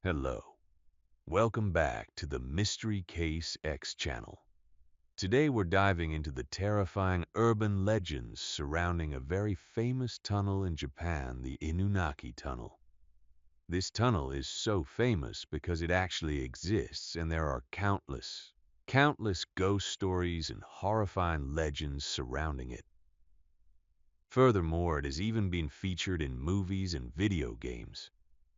Hello. Welcome back to the Mystery Case X channel. Today we're diving into the terrifying urban legends surrounding a very famous tunnel in Japan, the Inunaki Tunnel. This tunnel is so famous because it actually exists, and there are countless ghost stories and horrifying legends surrounding it. Furthermore, it has even been featured in movies and video games.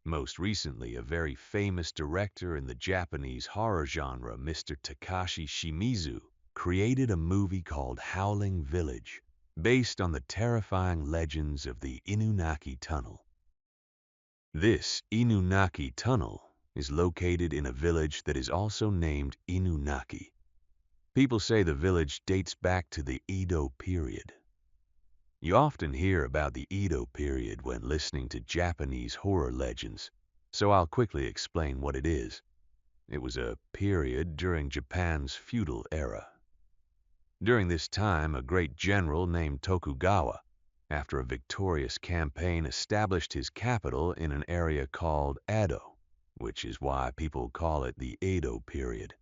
Most recently, a very famous director in the Japanese horror genre, Mr. Takashi Shimizu, created a movie called Howling Village, based on the terrifying legends of the Inunaki Tunnel. This Inunaki Tunnel is located in a village that is also named Inunaki. People say the village dates back to the Edo period. You often hear about the Edo period when listening to Japanese horror legends, so I'll quickly explain what it is. It was a period during Japan's feudal era. During this time, a great general named Tokugawa, after a victorious campaign, established his capital in an area called Edo, which is why people call it the Edo period.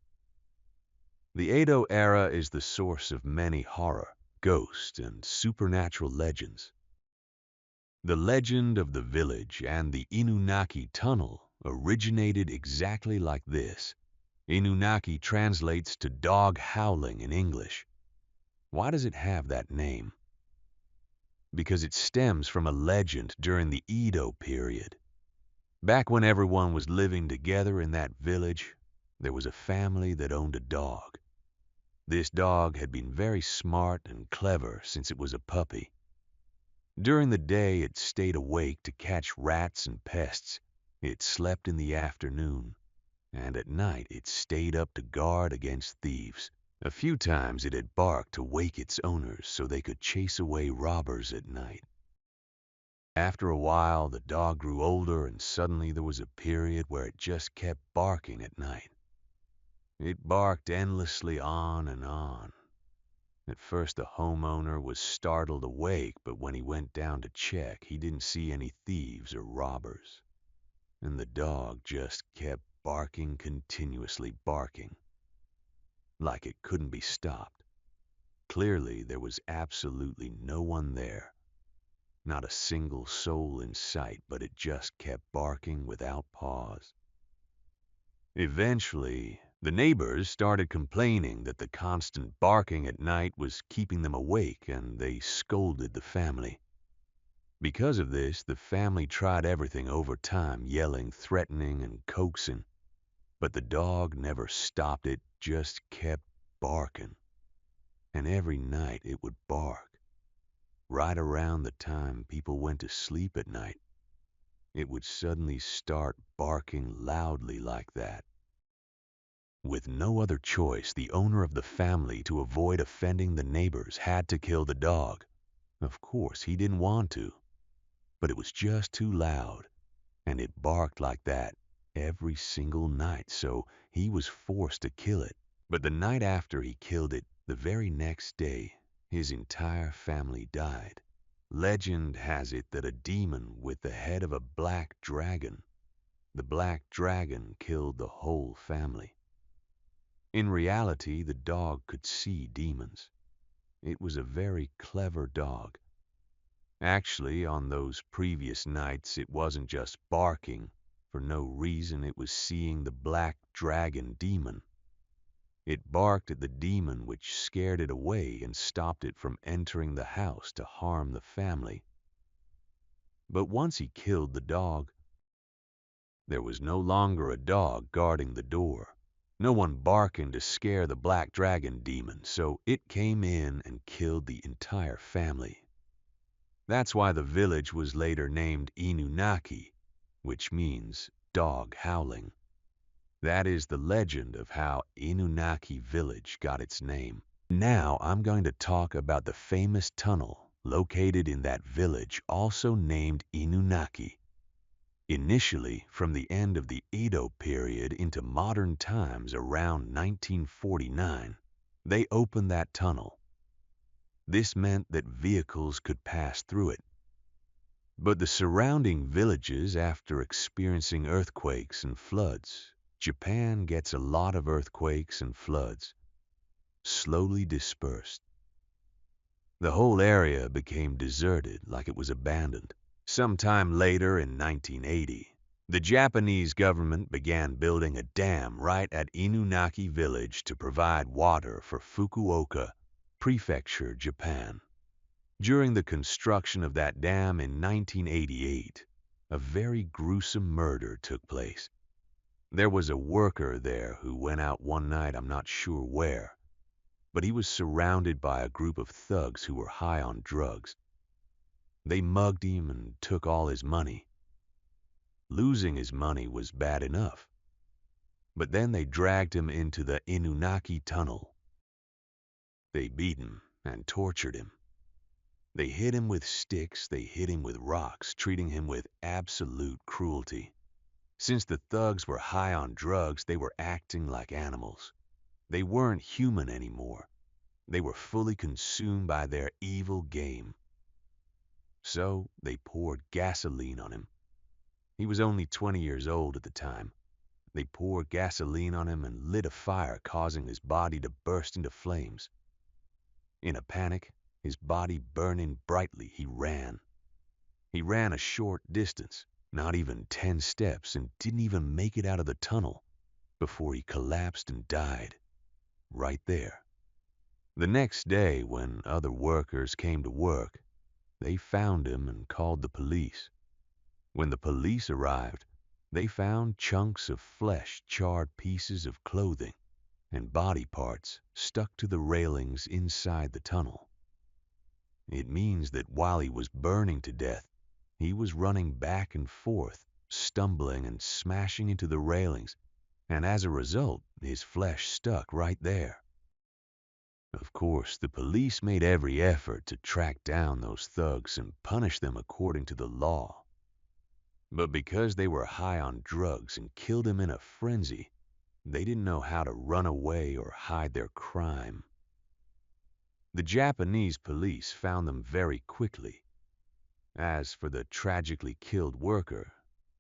The Edo era is the source of many horror, ghost, and supernatural legends. The legend of the village and the Inunaki tunnel originated exactly like this. Inunaki translates to dog howling in English. Why does it have that name? Because it stems from a legend during the Edo period. Back when everyone was living together in that village, there was a family that owned a dog. This dog had been very smart and clever since it was a puppy. During the day, it stayed awake to catch rats and pests. It slept in the afternoon, and at night it stayed up to guard against thieves. A few times it had barked to wake its owners so they could chase away robbers at night. After a while, the dog grew older, and suddenly there was a period where it just kept barking at night. It barked endlessly on and on. At first, the homeowner was startled awake, but when he went down to check, he didn't see any thieves or robbers. And the dog just kept barking, continuously barking, like it couldn't be stopped. Clearly, there was absolutely no one there. Not a single soul in sight, but it just kept barking without pause. Eventually, the neighbors started complaining that the constant barking at night was keeping them awake, and they scolded the family. Because of this, the family tried everything over time, yelling, threatening, and coaxing. But the dog never stopped. It just kept barking. And every night it would bark. Right around the time people went to sleep at night, it would suddenly start barking loudly like that. With no other choice, the owner of the family, to avoid offending the neighbors, had to kill the dog. Of course, he didn't want to, but it was just too loud, and it barked like that every single night, so he was forced to kill it. But the night after he killed it, the very next day, his entire family died. Legend has it that a demon with the head of a black dragon, the black dragon killed the whole family. In reality, the dog could see demons. It was a very clever dog. Actually, on those previous nights, it wasn't just barking. For no reason, it was seeing the black dragon demon. It barked at the demon, which scared it away and stopped it from entering the house to harm the family. But once he killed the dog, there was no longer a dog guarding the door. No one barking to scare the black dragon demon, so it came in and killed the entire family. That's why the village was later named Inunaki, which means dog howling. That is the legend of how Inunaki Village got its name. Now I'm going to talk about the famous tunnel located in that village, also named Inunaki. Initially, from the end of the Edo period into modern times around 1949, they opened that tunnel. This meant that vehicles could pass through it. But the surrounding villages, after experiencing earthquakes and floods, Japan gets a lot of earthquakes and floods, slowly dispersed. The whole area became deserted, like it was abandoned. Sometime later in 1980, the Japanese government began building a dam right at Inunaki village to provide water for Fukuoka Prefecture, Japan. During the construction of that dam in 1988, a very gruesome murder took place. There was a worker there who went out one night, I'm not sure where, but he was surrounded by a group of thugs who were high on drugs. They mugged him and took all his money. Losing his money was bad enough, but then they dragged him into the Inunaki tunnel. They beat him and tortured him. They hit him with sticks, they hit him with rocks, treating him with absolute cruelty. Since the thugs were high on drugs, they were acting like animals. They weren't human anymore. They were fully consumed by their evil game. So they poured gasoline on him. He was only 20 years old at the time. They poured gasoline on him and lit a fire, causing his body to burst into flames. In a panic, his body burning brightly, he ran. He ran a short distance, not even 10 steps, and didn't even make it out of the tunnel before he collapsed and died right there. The next day, when other workers came to work, they found him and called the police. When the police arrived, they found chunks of flesh, charred pieces of clothing, and body parts stuck to the railings inside the tunnel. It means that while he was burning to death, he was running back and forth, stumbling and smashing into the railings, and as a result, his flesh stuck right there. Of course, the police made every effort to track down those thugs and punish them according to the law. But because they were high on drugs and killed him in a frenzy, they didn't know how to run away or hide their crime. The Japanese police found them very quickly. As for the tragically killed worker,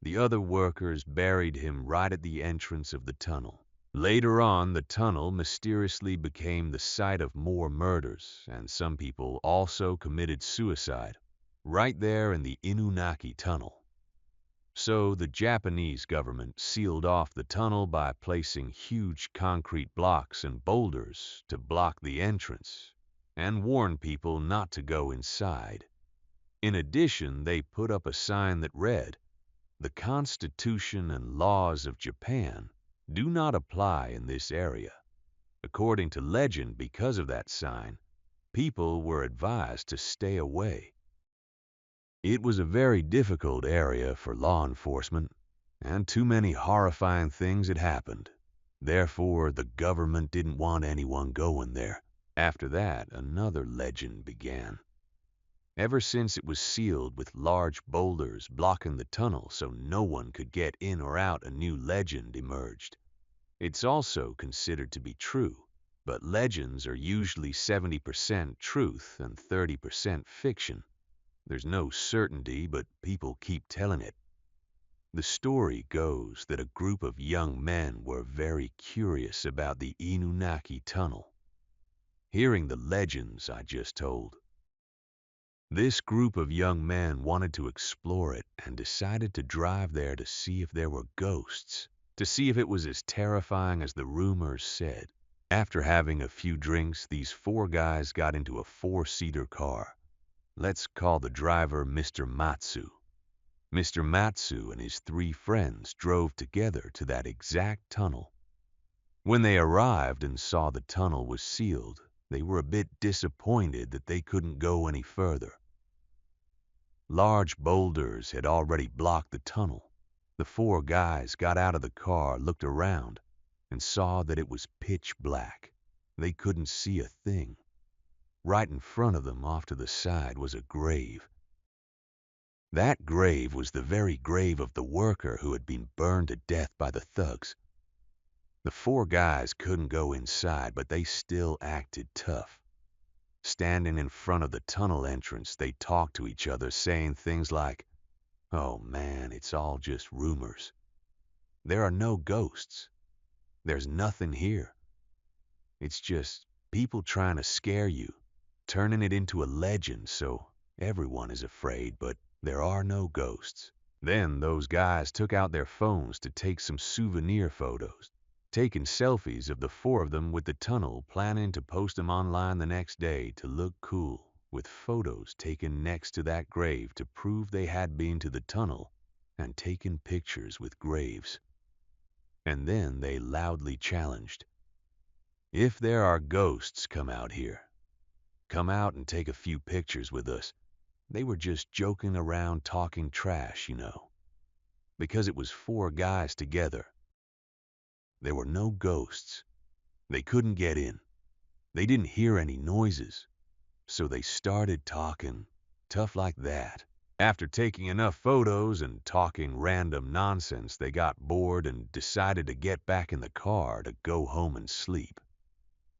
the other workers buried him right at the entrance of the tunnel. Later on, the tunnel mysteriously became the site of more murders, and some people also committed suicide right there in the Inunaki tunnel. So the Japanese government sealed off the tunnel by placing huge concrete blocks and boulders to block the entrance and warn people not to go inside. In addition, they put up a sign that read, "The Constitution and laws of Japan do not apply in this area." According to legend, because of that sign, people were advised to stay away. It was a very difficult area for law enforcement, and too many horrifying things had happened. Therefore, the government didn't want anyone going there. After that, another legend began. Ever since it was sealed with large boulders blocking the tunnel so no one could get in or out, a new legend emerged. It's also considered to be true, but legends are usually 70% truth and 30% fiction. There's no certainty, but people keep telling it. The story goes that a group of young men were very curious about the Inunaki tunnel, hearing the legends I just told. This group of young men wanted to explore it and decided to drive there to see if there were ghosts, to see if it was as terrifying as the rumors said. After having a few drinks, these four guys got into a four-seater car. Let's call the driver Mr. Matsu. Mr. Matsu and his three friends drove together to that exact tunnel. When they arrived and saw the tunnel was sealed, they were a bit disappointed that they couldn't go any further. Large boulders had already blocked the tunnel. The four guys got out of the car, looked around, and saw that it was pitch black. They couldn't see a thing. Right in front of them, off to the side, was a grave. That grave was the very grave of the worker who had been burned to death by the thugs. The four guys couldn't go inside, but they still acted tough. Standing in front of the tunnel entrance, they talked to each other, saying things like, "Oh man, it's all just rumors. There are no ghosts. There's nothing here. It's just people trying to scare you, turning it into a legend so everyone is afraid, but there are no ghosts." Then those guys took out their phones to take some souvenir photos, taking selfies of the four of them with the tunnel, planning to post them online the next day to look cool, with photos taken next to that grave to prove they had been to the tunnel and taken pictures with graves. And then they loudly challenged, "If there are ghosts, come out here. Come out and take a few pictures with us." They were just joking around, talking trash, because it was four guys together. There were no ghosts. They couldn't get in. They didn't hear any noises. So they started talking tough like that. After taking enough photos and talking random nonsense, they got bored and decided to get back in the car to go home and sleep.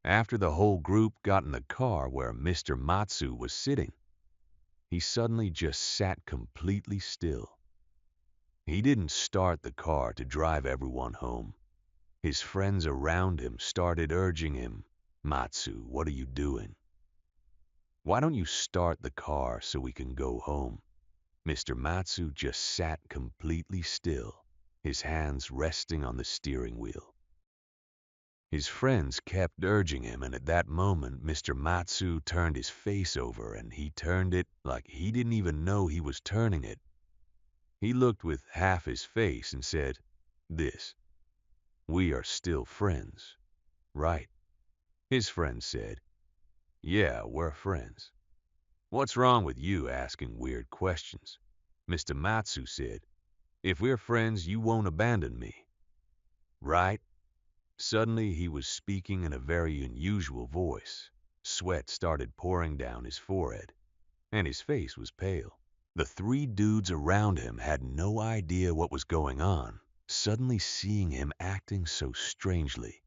After the whole group got in the car where Mr. Matsu was sitting, he suddenly just sat completely still. He didn't start the car to drive everyone home. His friends around him started urging him, "Matsu, what are you doing? Why don't you start the car so we can go home?" Mr. Matsu just sat completely still, his hands resting on the steering wheel. His friends kept urging him, and at that moment, Mr. Matsu turned his face over, and he turned it like he didn't even know he was turning it. He looked with half his face and said, "We are still friends, right?" His friend said, "Yeah, we're friends. What's wrong with you asking weird questions?" Mr. Matsu said, "If we're friends, you won't abandon me, right?" Suddenly, he was speaking in a very unusual voice. Sweat started pouring down his forehead, and his face was pale. The three dudes around him had no idea what was going on, suddenly seeing him acting so strangely.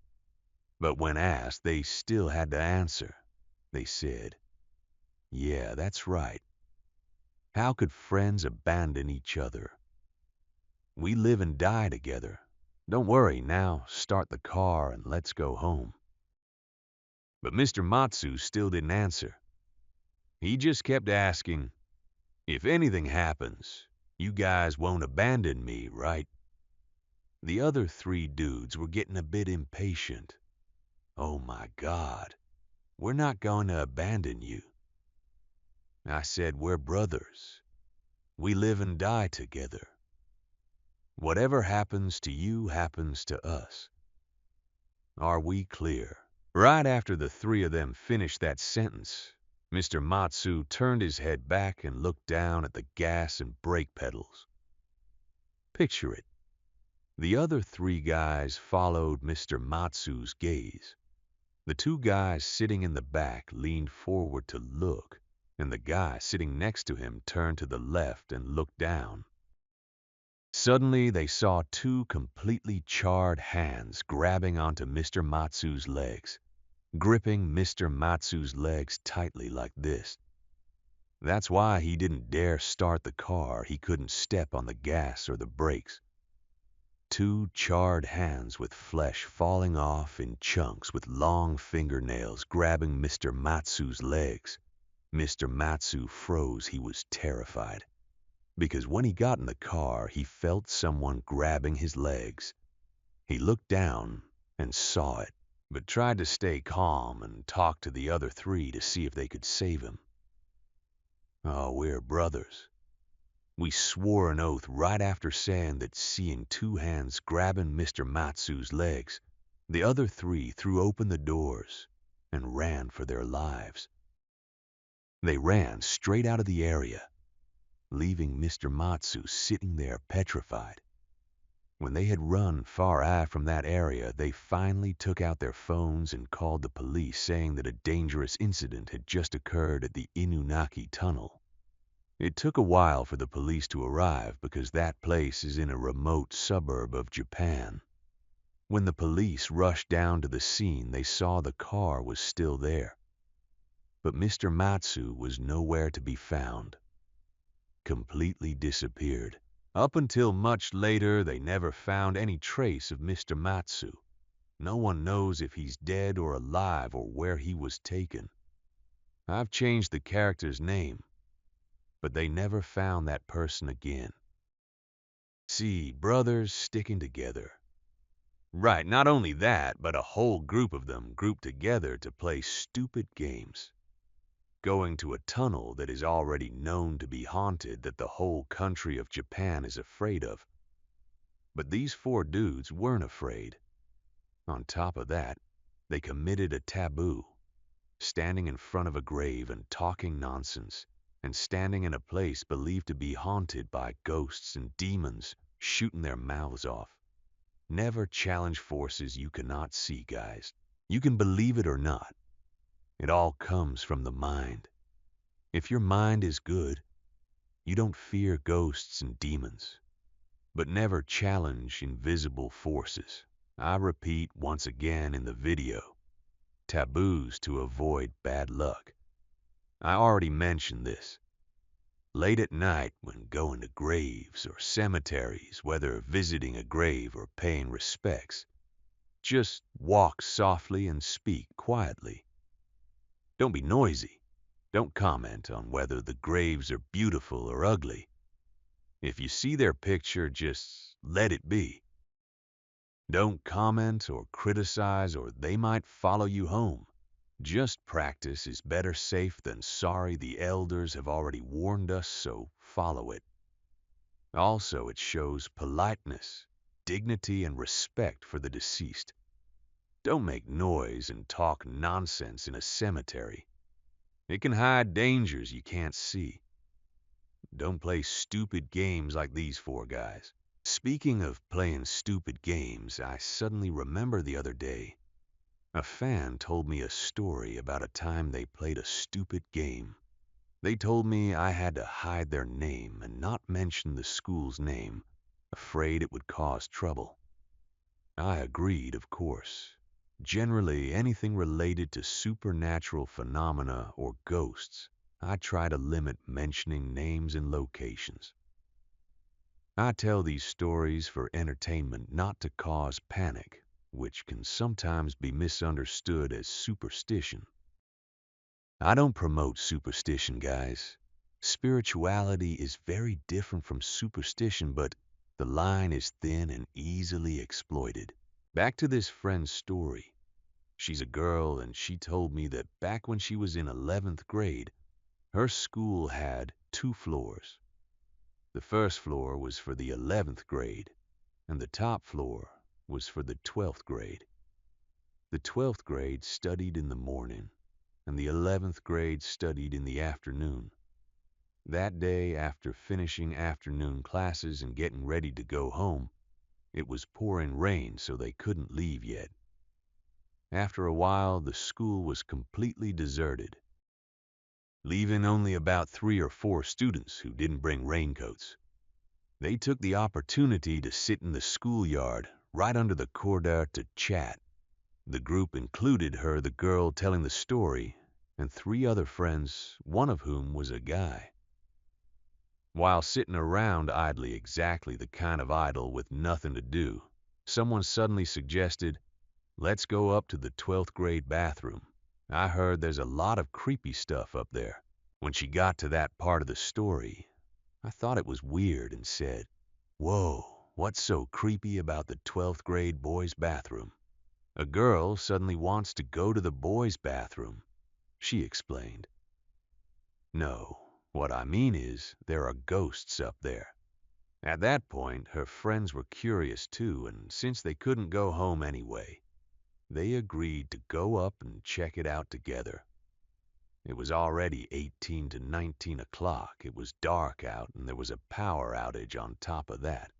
But when asked, they still had to answer. They said, "Yeah, that's right. How could friends abandon each other? We live and die together. Don't worry, now start the car and let's go home." But Mr. Matsu still didn't answer. He just kept asking, "If anything happens, you guys won't abandon me, right?" The other three dudes were getting a bit impatient. "Oh my God, we're not going to abandon you." I said, "We're brothers. We live and die together. Whatever happens to you happens to us. Are we clear?" Right after the three of them finished that sentence, Mr. Matsu turned his head back and looked down at the gas and brake pedals. Picture it. The other three guys followed Mr. Matsu's gaze. The two guys sitting in the back leaned forward to look, and the guy sitting next to him turned to the left and looked down. Suddenly, they saw two completely charred hands grabbing onto Mr. Matsu's legs, gripping Mr. Matsu's legs tightly like this. That's why he didn't dare start the car. He couldn't step on the gas or the brakes. Two charred hands with flesh falling off in chunks with long fingernails grabbing Mr. Matsu's legs. Mr. Matsu froze. He was terrified, because when he got in the car, he felt someone grabbing his legs. He looked down and saw it, but tried to stay calm and talk to the other three to see if they could save him. "Oh, we're brothers. We swore an oath right after saying that, seeing two hands grabbing Mr. Matsu's legs, the other three threw open the doors and ran for their lives. They ran straight out of the area, leaving Mr. Matsu sitting there petrified. When they had run far out from that area, they finally took out their phones and called the police, saying that a dangerous incident had just occurred at the Inunaki tunnel. It took a while for the police to arrive because that place is in a remote suburb of Japan. When the police rushed down to the scene, they saw the car was still there. But Mr. Matsu was nowhere to be found. Completely disappeared. Up until much later, they never found any trace of Mr. Matsu. No one knows if he's dead or alive or where he was taken. I've changed the character's name, but they never found that person again. See, brothers sticking together. Right, not only that, but a whole group of them grouped together to play stupid games. Going to a tunnel that is already known to be haunted that the whole country of Japan is afraid of. But these four dudes weren't afraid. On top of that, they committed a taboo, standing in front of a grave and talking nonsense, and standing in a place believed to be haunted by ghosts and demons shooting their mouths off. Never challenge forces you cannot see, guys. You can believe it or not. It all comes from the mind. If your mind is good, you don't fear ghosts and demons. But never challenge invisible forces. I repeat once again in the video, taboos to avoid bad luck. I already mentioned this. Late at night when going to graves or cemeteries, whether visiting a grave or paying respects, just walk softly and speak quietly. Don't be noisy. Don't comment on whether the graves are beautiful or ugly. If you see their picture, just let it be. Don't comment or criticize or they might follow you home. Just practice is better safe than sorry. The elders have already warned us, so follow it. Also, it shows politeness, dignity, and respect for the deceased. Don't make noise and talk nonsense in a cemetery. It can hide dangers you can't see. Don't play stupid games like these four guys. Speaking of playing stupid games, I suddenly remember the other day, a fan told me a story about a time they played a stupid game. They told me I had to hide their name and not mention the school's name, afraid it would cause trouble. I agreed, of course. Generally, anything related to supernatural phenomena or ghosts, I try to limit mentioning names and locations. I tell these stories for entertainment, not to cause panic, which can sometimes be misunderstood as superstition. I don't promote superstition, guys. Spirituality is very different from superstition, but the line is thin and easily exploited. Back to this friend's story. She's a girl, and she told me that back when she was in 11th grade, her school had 2 floors. The first floor was for the 11th grade, and the top floor was for the 12th grade. The 12th grade studied in the morning, and the 11th grade studied in the afternoon. That day, after finishing afternoon classes and getting ready to go home, it was pouring rain, so they couldn't leave yet. After a while, the school was completely deserted, leaving only about 3 or 4 students who didn't bring raincoats. They took the opportunity to sit in the schoolyard right under the corridor to chat. The group included her, the girl telling the story, and 3 other friends, one of whom was a guy. While sitting around idly, exactly the kind of idle with nothing to do, someone suddenly suggested, "Let's go up to the 12th grade bathroom. I heard there's a lot of creepy stuff up there." When she got to that part of the story, I thought it was weird and said, "Whoa, what's so creepy about the 12th grade boys' bathroom?" "A girl suddenly wants to go to the boys' bathroom," she explained. "No, what I mean is there are ghosts up there." At that point, her friends were curious too, and since they couldn't go home anyway, they agreed to go up and check it out together. It was already 18 to 19 o'clock. It was dark out, and there was a power outage on top of that.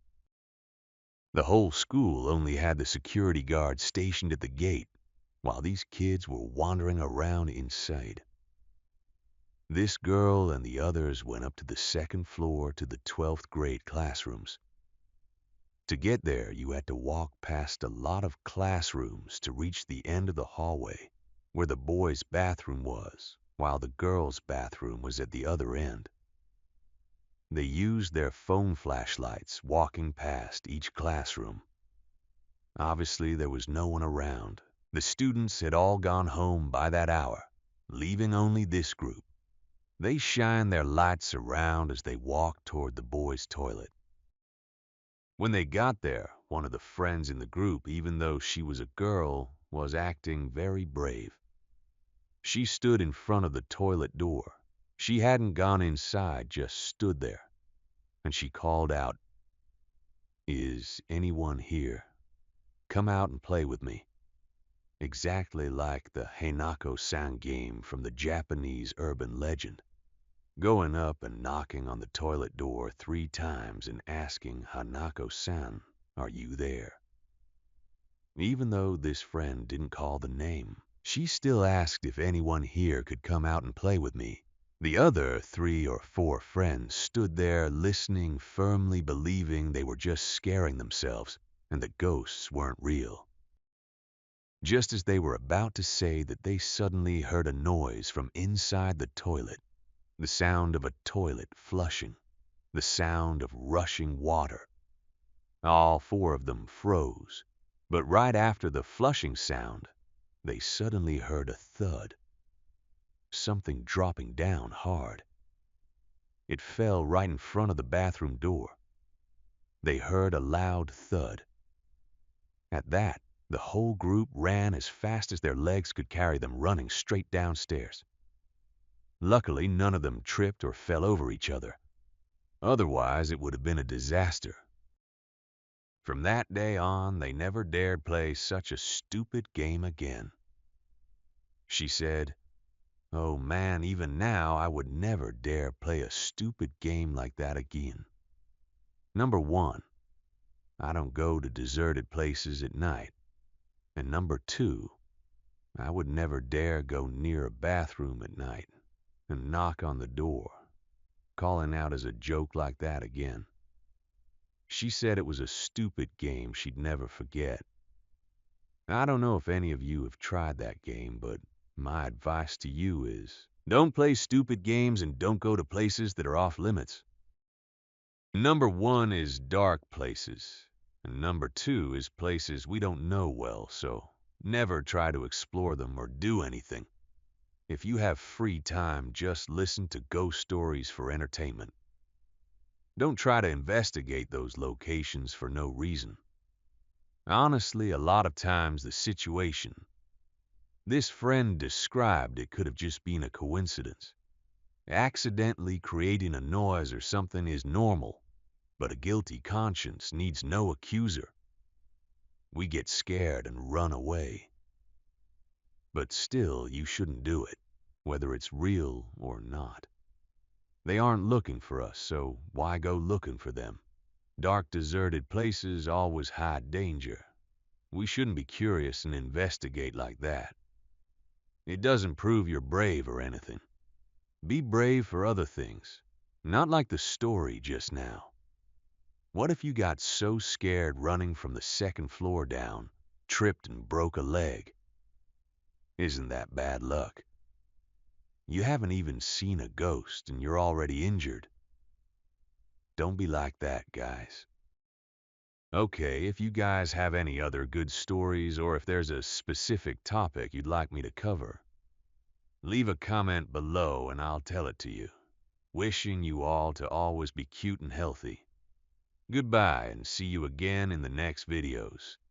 The whole school only had the security guard stationed at the gate, while these kids were wandering around inside. This girl and the others went up to the 2nd floor to the 12th grade classrooms. To get there, you had to walk past a lot of classrooms to reach the end of the hallway, where the boys' bathroom was, while the girls' bathroom was at the other end. They used their phone flashlights walking past each classroom. Obviously, there was no one around. The students had all gone home by that hour, leaving only this group. They shined their lights around as they walked toward the boys' toilet. When they got there, one of the friends in the group, even though she was a girl, was acting very brave. She stood in front of the toilet door. She hadn't gone inside, just stood there. And she called out, "Is anyone here? Come out and play with me." Exactly like the Hanako-san game from the Japanese urban legend. Going up and knocking on the toilet door 3 times and asking Hanako-san, "Are you there?" Even though this friend didn't call the name, she still asked if anyone here could come out and play with me. The other 3 or 4 friends stood there listening, firmly believing they were just scaring themselves and the ghosts weren't real. Just as they were about to say that, they suddenly heard a noise from inside the toilet. The sound of a toilet flushing. The sound of rushing water. All 4 of them froze. But right after the flushing sound, they suddenly heard a thud. Something dropping down hard. It fell right in front of the bathroom door. They heard a loud thud. At that, the whole group ran as fast as their legs could carry them, running straight downstairs. Luckily, none of them tripped or fell over each other. Otherwise, it would have been a disaster. From that day on, they never dared play such a stupid game again. She said, "Oh man, even now I would never dare play a stupid game like that again. Number 1, I don't go to deserted places at night. And number 2, I would never dare go near a bathroom at night and knock on the door, calling out as a joke like that again." She said it was a stupid game she'd never forget. I don't know if any of you have tried that game, but my advice to you is, don't play stupid games and don't go to places that are off limits. Number 1 is dark places, and number 2 is places we don't know well, so never try to explore them or do anything. If you have free time, just listen to ghost stories for entertainment. Don't try to investigate those locations for no reason. Honestly, a lot of times the situation this friend described, it could have just been a coincidence. Accidentally creating a noise or something is normal, but a guilty conscience needs no accuser. We get scared and run away. But still, you shouldn't do it, whether it's real or not. They aren't looking for us, so why go looking for them? Dark, deserted places always hide danger. We shouldn't be curious and investigate like that. It doesn't prove you're brave or anything. Be brave for other things, not like the story just now. What if you got so scared running from the 2nd floor down, tripped and broke a leg? Isn't that bad luck? You haven't even seen a ghost and you're already injured. Don't be like that, guys. Okay, if you guys have any other good stories or if there's a specific topic you'd like me to cover, leave a comment below and I'll tell it to you. Wishing you all to always be cute and healthy. Goodbye and see you again in the next videos.